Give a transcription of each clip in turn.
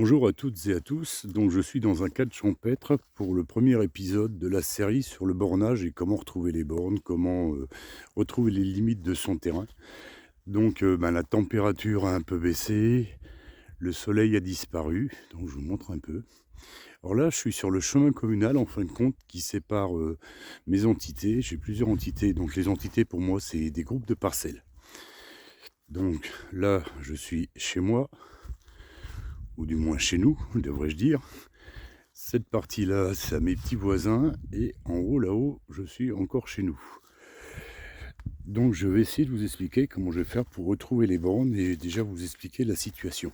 Bonjour à toutes et à tous. Donc, je suis dans un cadre champêtre pour le premier épisode de la série sur le bornage et comment retrouver les bornes, comment retrouver les limites de son terrain. Donc, la température a un peu baissé, le soleil a disparu. Donc, je vous montre un peu. Alors là, je suis sur le chemin communal en fin de compte qui sépare mes entités. J'ai plusieurs entités. Donc, les entités pour moi, c'est des groupes de parcelles. Donc là, je suis chez moi, ou du moins chez nous, devrais-je dire. Cette partie-là, c'est à mes petits voisins. Et en haut, là-haut, je suis encore chez nous. Donc je vais essayer de vous expliquer comment je vais faire pour retrouver les bornes et déjà vous expliquer la situation.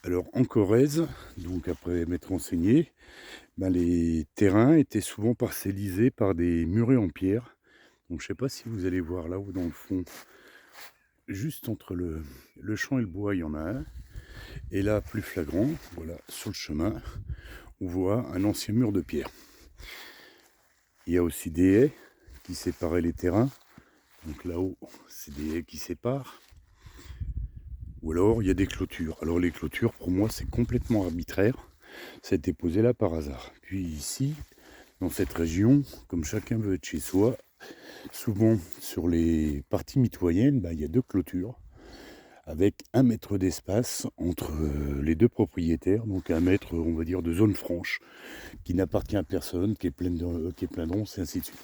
Alors en Corrèze, donc après m'être renseigné, les terrains étaient souvent parcellisés par des murets en pierre. Donc je ne sais pas si vous allez voir là-haut dans le fond, juste entre le champ et le bois, il y en a un. Et là, plus flagrant, voilà, sur le chemin, on voit un ancien mur de pierre. Il y a aussi des haies qui séparaient les terrains. Donc là-haut, c'est des haies qui séparent. Ou alors, il y a des clôtures. Alors les clôtures, pour moi, c'est complètement arbitraire. Ça a été posé là par hasard. Puis ici, dans cette région, comme chacun veut être chez soi, souvent sur les parties mitoyennes, il y a deux clôtures avec 1 mètre d'espace entre les deux propriétaires. Donc 1 mètre, on va dire, de zone franche qui n'appartient à personne, qui est plein d'ronces et ainsi de suite.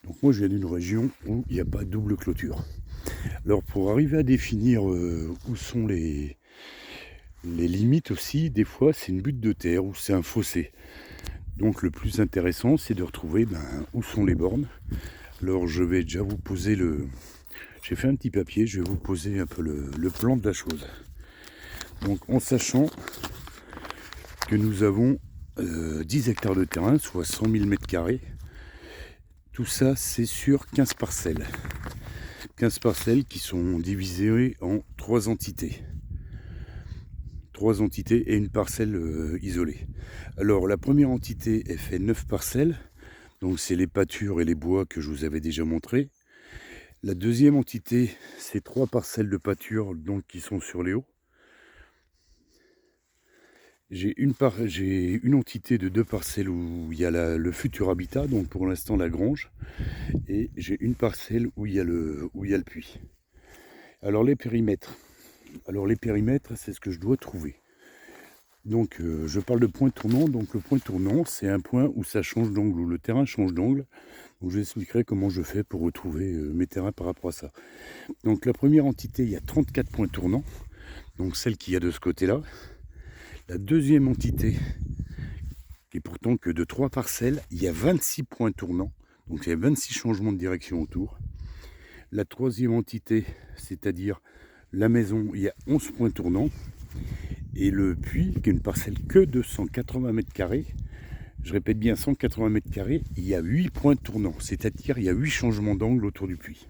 Donc moi, je viens d'une région où il n'y a pas de double clôture. Alors pour arriver à définir où sont les limites aussi, des fois c'est une butte de terre ou c'est un fossé. Donc le plus intéressant c'est de retrouver où sont les bornes. Alors je vais déjà vous poser j'ai fait un petit papier, je vais vous poser un peu le plan de la chose. Donc en sachant que nous avons 10 hectares de terrain, soit 100 000 mètres carrés. Tout ça c'est sur 15 parcelles. 15 parcelles qui sont divisées en 3 entités. 3 entités et une parcelle isolée. Alors la première entité, elle fait 9 parcelles. Donc c'est les pâtures et les bois que je vous avais déjà montré. La deuxième entité, c'est 3 parcelles de pâture donc qui sont sur les hauts. J'ai une entité de 2 parcelles où il y a le futur habitat, donc pour l'instant la grange. Et j'ai une parcelle où il y a le puits. Alors les périmètres. C'est ce que je dois trouver. Donc je parle de point tournant. Donc le point tournant, c'est un point où ça change d'angle, où le terrain change d'angle. Donc je vous expliquerai comment je fais pour retrouver mes terrains par rapport à ça. Donc la première entité, il y a 34 points tournants. Donc celle qu'il y a de ce côté-là. La deuxième entité, qui est pourtant que de 3 parcelles, il y a 26 points tournants. Donc il y a 26 changements de direction autour. La troisième entité, c'est-à-dire la maison, il y a 11 points tournants. Et le puits, qui est une parcelle que de 180 mètres carrés, je répète bien 180 mètres carrés, il y a 8 points tournants, c'est-à-dire il y a 8 changements d'angle autour du puits.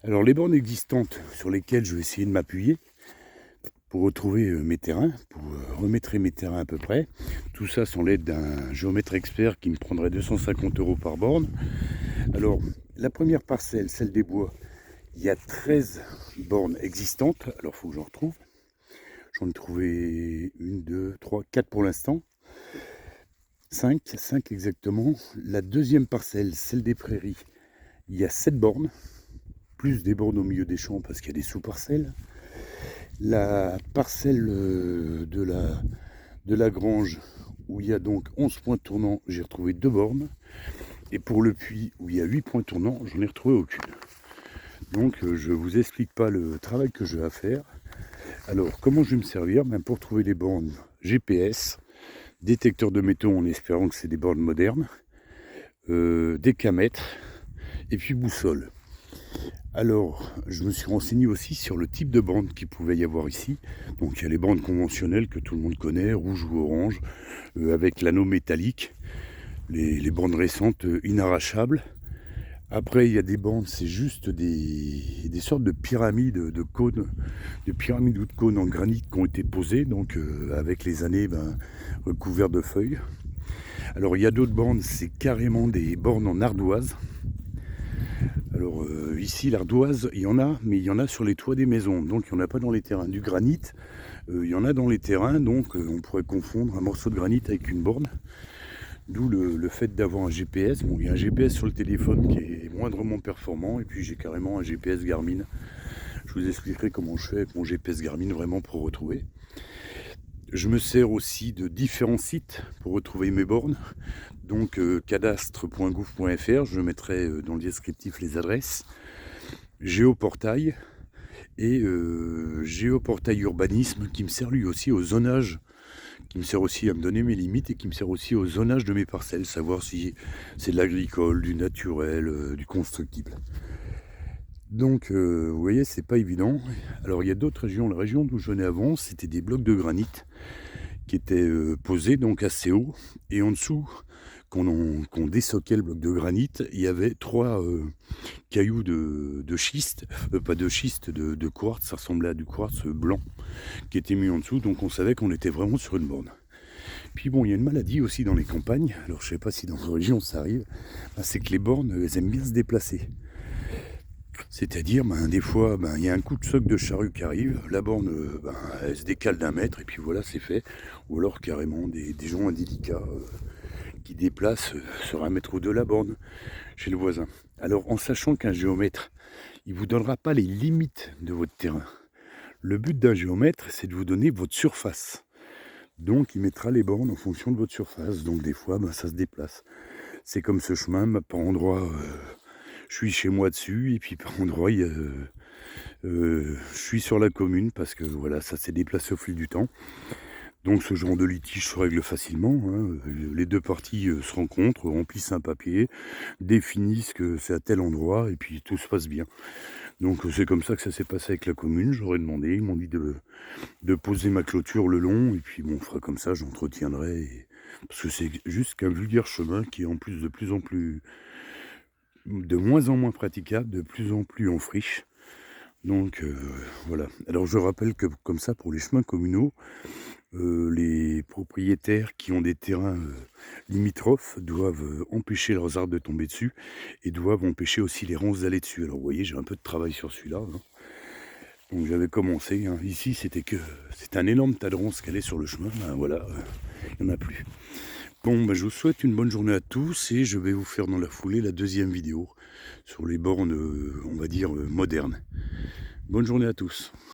Alors les bornes existantes sur lesquelles je vais essayer de m'appuyer pour retrouver mes terrains, pour remettre mes terrains à peu près, tout ça sans l'aide d'un géomètre expert qui me prendrait 250 € par borne. Alors la première parcelle, celle des bois, il y a 13 bornes existantes, alors il faut que j'en retrouve. J'en ai trouvé 1, 2, 3, 4 pour l'instant. 5 exactement. La deuxième parcelle, celle des prairies, il y a 7 bornes, plus des bornes au milieu des champs parce qu'il y a des sous-parcelles. La parcelle de la grange, où il y a donc 11 points tournants, j'ai retrouvé 2 bornes. Et pour le puits, où il y a 8 points tournants, j'en ai retrouvé aucune. Donc je ne vous explique pas le travail que je vais faire. Alors comment je vais me servir? Pour trouver les bornes GPS, détecteur de métaux en espérant que c'est des bornes modernes, décamètre et puis boussole. Alors je me suis renseigné aussi sur le type de bornes qu'il pouvait y avoir ici. Donc il y a les bornes conventionnelles que tout le monde connaît, rouge ou orange, avec l'anneau métallique, les bornes récentes inarrachables. Après, il y a des bandes, c'est juste des sortes de pyramides de cônes, de pyramides ou de cônes en granit qui ont été posées, donc avec les années recouverts de feuilles. Alors, il y a d'autres bandes, c'est carrément des bornes en ardoise. Alors, ici, l'ardoise, il y en a, mais il y en a sur les toits des maisons, donc il n'y en a pas dans les terrains. Du granit, Il y en a dans les terrains, donc on pourrait confondre un morceau de granit avec une borne. D'où le fait d'avoir un GPS. Bon, il y a un GPS sur le téléphone qui est moindrement performant, et puis j'ai carrément un GPS Garmin. Je vous expliquerai comment je fais avec mon GPS Garmin vraiment pour retrouver. Je me sers aussi de différents sites pour retrouver mes bornes. Donc cadastre.gouv.fr, je mettrai dans le descriptif les adresses. Géoportail et Géoportail Urbanisme, qui me sert lui aussi au zonage, qui me sert aussi à me donner mes limites et qui me sert aussi au zonage de mes parcelles, savoir si c'est de l'agricole, du naturel, du constructible. Donc vous voyez, c'est pas évident. Alors il y a d'autres régions. La région d'où je venais avant, c'était des blocs de granit qui étaient posés donc assez haut, et en dessous, qu'on dessoquait le bloc de granit, il y avait 3 cailloux de schiste, pas de schiste, de quartz, ça ressemblait à du quartz blanc qui était mis en dessous, donc on savait qu'on était vraiment sur une borne. Puis bon, il y a une maladie aussi dans les campagnes, alors je sais pas si dans vos régions ça arrive, c'est que les bornes, elles aiment bien se déplacer. C'est-à-dire, des fois, il y a un coup de soc de charrue qui arrive, la borne, elle se décale d'1 mètre, et puis voilà, c'est fait. Ou alors carrément des gens indélicats qui déplacent sur 1 mètre ou 2 la borne chez le voisin. Alors, en sachant qu'un géomètre, il ne vous donnera pas les limites de votre terrain. Le but d'un géomètre, c'est de vous donner votre surface. Donc, il mettra les bornes en fonction de votre surface. Donc, des fois, ça se déplace. C'est comme ce chemin, par endroit, je suis chez moi dessus, et puis par endroit, je suis sur la commune, parce que voilà, ça s'est déplacé au fil du temps. Donc ce genre de litige se règle facilement, hein. Les deux parties se rencontrent, remplissent un papier, définissent que c'est à tel endroit, et puis tout se passe bien. Donc c'est comme ça que ça s'est passé avec la commune. J'aurais demandé, ils m'ont dit de poser ma clôture le long, et puis bon, on fera comme ça, j'entretiendrai. Parce que c'est juste qu'un vulgaire chemin qui est en plus de moins en moins praticable, de plus en plus en friche. Donc voilà. Alors je rappelle que comme ça, pour les chemins communaux, les propriétaires qui ont des terrains limitrophes doivent empêcher leurs arbres de tomber dessus, et doivent empêcher aussi les ronces d'aller dessus. Alors vous voyez, j'ai un peu de travail sur celui-là, hein. Donc j'avais commencé, hein. Ici c'était un énorme tas de ronces qui allait sur le chemin. Voilà, il n'y en a plus. Bon, je vous souhaite une bonne journée à tous, et je vais vous faire dans la foulée la deuxième vidéo sur les bornes, on va dire, modernes. Bonne journée à tous.